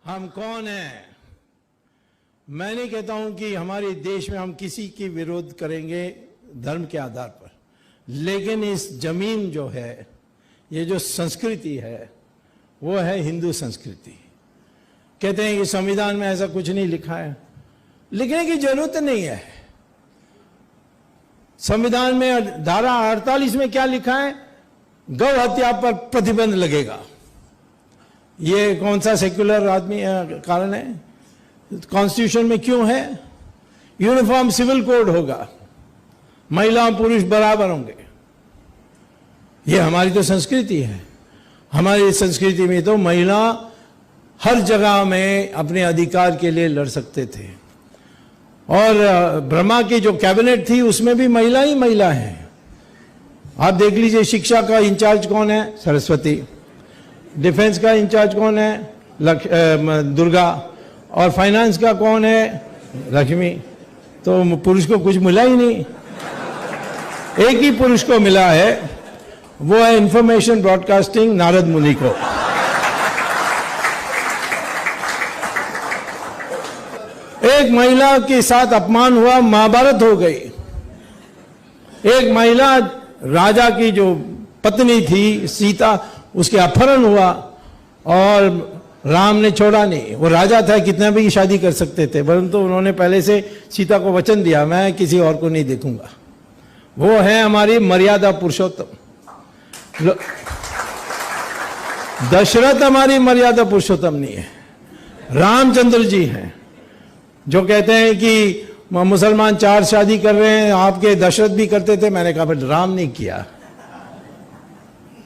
हम कौन हैं? मैं नहीं कहता हूं कि हमारे देश में हम किसी की विरोध करेंगे धर्म के आधार पर, लेकिन इस जमीन जो है, ये जो संस्कृति है, वो है हिंदू संस्कृति। कहते हैं कि संविधान में ऐसा कुछ नहीं लिखा है, लिखने की जरूरत नहीं है। संविधान में धारा 48 में क्या लिखा है? गौ हत्या पर प्रतिबंध लगेगा। ये कौन सा सेक्युलर आदमी कारण है? कॉन्स्टिट्यूशन में क्यों है? यूनिफॉर्म सिविल कोड होगा, महिला पुरुष बराबर होंगे। ये हमारी तो संस्कृति है। हमारी संस्कृति में तो महिला हर जगह में अपने अधिकार के लिए लड़ सकते थे। और ब्रह्मा की जो कैबिनेट थी उसमें भी महिला ही महिला है। आप देख लीजिए, शिक्षा का इंचार्ज कौन है? सरस्वती। डिफेंस का इंचार्ज कौन है? दुर्गा। और फाइनेंस का कौन है? लक्ष्मी। तो पुरुष को कुछ मिला ही नहीं। एक ही पुरुष को मिला है, वो है इंफॉर्मेशन ब्रॉडकास्टिंग, नारद मुनि को। एक महिला के साथ अपमान हुआ, महाभारत हो गई। एक महिला, राजा की जो पत्नी थी सीता, उसके अपहरण हुआ और राम ने छोड़ा नहीं। वो राजा था, कितना भी शादी कर सकते थे, परंतु उन्होंने पहले से सीता को वचन दिया, मैं किसी और को नहीं देखूंगा। वो है हमारी मर्यादा पुरुषोत्तम। दशरथ हमारी मर्यादा पुरुषोत्तम नहीं है, रामचंद्र जी हैं। जो कहते हैं कि मुसलमान 4 शादी कर रहे हैं, आपके दशरथ भी करते थे। मैंने कहा बट राम ने किया।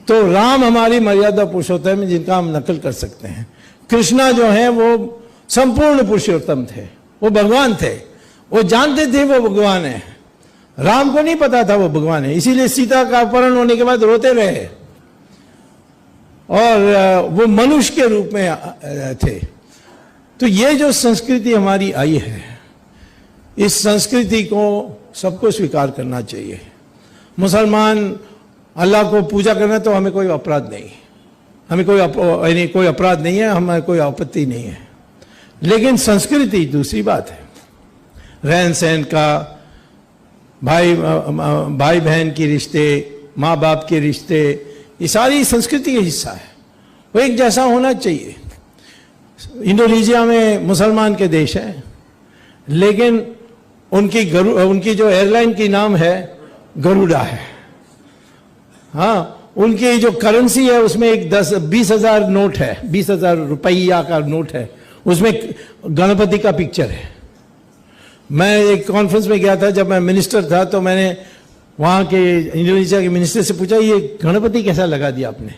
तो राम हमारी मर्यादा पुरुषोत्तम है, जिनका हम नकल कर सकते हैं। कृष्णा जो है वो संपूर्ण पुरुषोत्तम थे, वो भगवान थे, वो जानते थे वो भगवान है। राम को नहीं पता था वो भगवान है, इसीलिए सीता का अपहरण होने के बाद रोते रहे और वो मनुष्य के रूप में थे। तो ये जो संस्कृति हमारी आई है, इस संस्कृति को सबको स्वीकार करना चाहिए। मुसलमान अल्लाह को पूजा करना तो हमें कोई अपराध नहीं, हमें कोई अपराध नहीं है, हमें कोई आपत्ति नहीं है। लेकिन संस्कृति दूसरी बात है। रहन सहन का, भाई बहन के रिश्ते, माँ बाप के रिश्ते, ये सारी संस्कृति का हिस्सा है। वो एक जैसा होना चाहिए। इंडोनेशिया में मुसलमान के देश है, लेकिन उनकी जो एयरलाइन की नाम है गरुड़ा है। हाँ, उनकी जो करेंसी है उसमें एक 20,000 नोट है, 20,000 रुपया का नोट है, उसमें गणपति का पिक्चर है। मैं एक कॉन्फ्रेंस में गया था, जब मैं मिनिस्टर था, तो मैंने वहाँ के इंडोनेशिया के मिनिस्टर से पूछा ये गणपति कैसा लगा दिया आपने?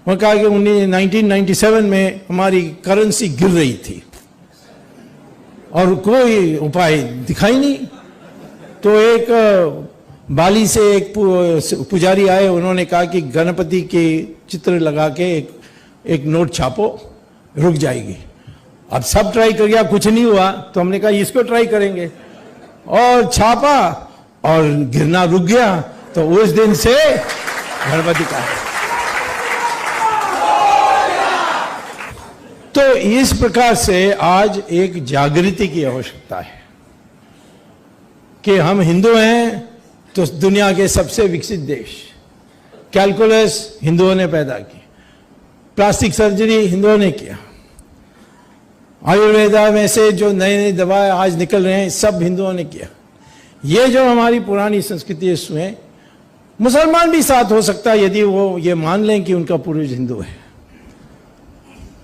उन्होंने कहा कि 1997 में हमारी करेंसी गिर रही थी और कोई उपाय दिखाई नहीं। तो एक बाली से एक पुजारी आए, उन्होंने कहा कि गणपति के चित्र लगा के एक नोट छापो, रुक जाएगी। अब सब ट्राई कर गया, कुछ नहीं हुआ, तो हमने कहा इसको ट्राई करेंगे, और छापा और गिरना रुक गया। तो उस दिन से गणपति का है। तो इस प्रकार से आज एक जागृति की आवश्यकता है कि हम हिंदू हैं तो दुनिया के सबसे विकसित देश। कैलकुलस हिंदुओं ने पैदा की, प्लास्टिक सर्जरी हिंदुओं ने किया, आयुर्वेदा में से जो नए नए दवाएं आज निकल रहे हैं सब हिंदुओं ने किया। ये जो हमारी पुरानी संस्कृति है, इसमें मुसलमान भी साथ हो सकता है यदि वो ये मान लें कि उनका पूर्वज हिंदू है।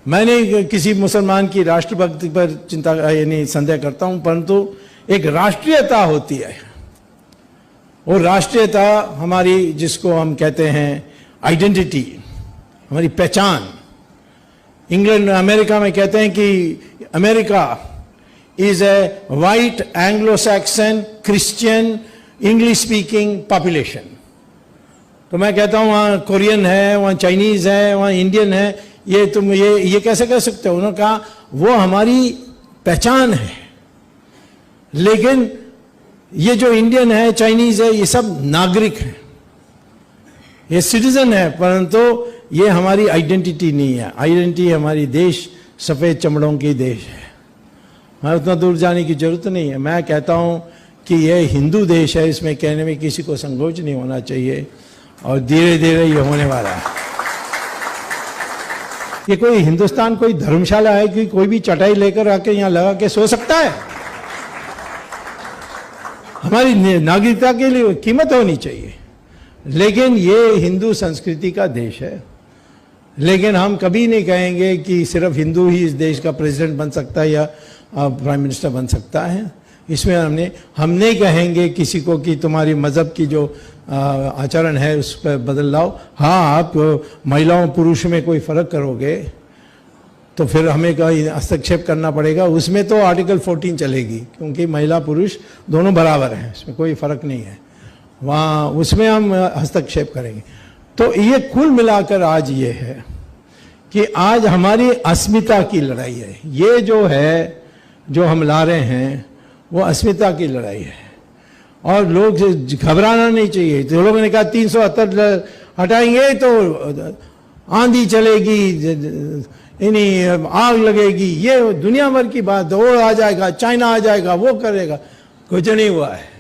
मैंने किसी मुसलमान की राष्ट्रभक्ति पर चिंता यानी संदेह करता हूं, परंतु एक राष्ट्रीयता होती है। वो राष्ट्रीयता हमारी, जिसको हम कहते हैं आइडेंटिटी, हमारी पहचान। इंग्लैंड अमेरिका में कहते हैं कि America is a white Anglo Saxon Christian English speaking population. तो मैं कहता हूं वहां कोरियन है, वहां चाइनीज है, वहां इंडियन है। ये तुम ये कैसे कह सकते हो? उन्होंने कहा वो हमारी पहचान है। लेकिन ये जो इंडियन है, चाइनीज है, ये सब नागरिक हैं, ये सिटीजन है, परंतु ये हमारी आइडेंटिटी नहीं है। आइडेंटिटी हमारी देश सफ़ेद चमड़ों की देश है। हमें उतना दूर जाने की जरूरत नहीं है। मैं कहता हूँ कि यह हिंदू देश है, इसमें कहने में किसी को संकोच नहीं होना चाहिए और धीरे धीरे ये होने वाला है। ये कोई हिंदुस्तान कोई धर्मशाला है कि कोई भी चटाई लेकर आके यहाँ लगा के सो सकता है? हमारी नागरिकता के लिए कीमत होनी चाहिए। लेकिन ये हिंदू संस्कृति का देश है। लेकिन हम कभी नहीं कहेंगे कि सिर्फ हिंदू ही इस देश का प्रेसिडेंट बन सकता है या प्राइम मिनिस्टर बन सकता है। इसमें हम नहीं कहेंगे किसी को कि तुम्हारी मज़हब की जो आचरण है उस पर बदल लाओ। हाँ, आप महिलाओं पुरुष में कोई फ़र्क करोगे तो फिर हमें कहीं हस्तक्षेप करना पड़ेगा। उसमें तो आर्टिकल 14 चलेगी, क्योंकि महिला पुरुष दोनों बराबर हैं, इसमें कोई फ़र्क नहीं है। वहाँ उसमें हम हस्तक्षेप करेंगे। तो ये कुल मिलाकर आज ये है कि आज हमारी अस्मिता की लड़ाई है। ये जो है, जो हम ला रहे हैं, वो अस्मिता की लड़ाई है। और लोग घबराना नहीं चाहिए। तो लोगों ने कहा 378 हटाएंगे तो आंधी चलेगी, इन्हीं आग लगेगी, ये दुनिया भर की बात, वो आ जाएगा, चाइना आ जाएगा, वो करेगा। कुछ नहीं हुआ है।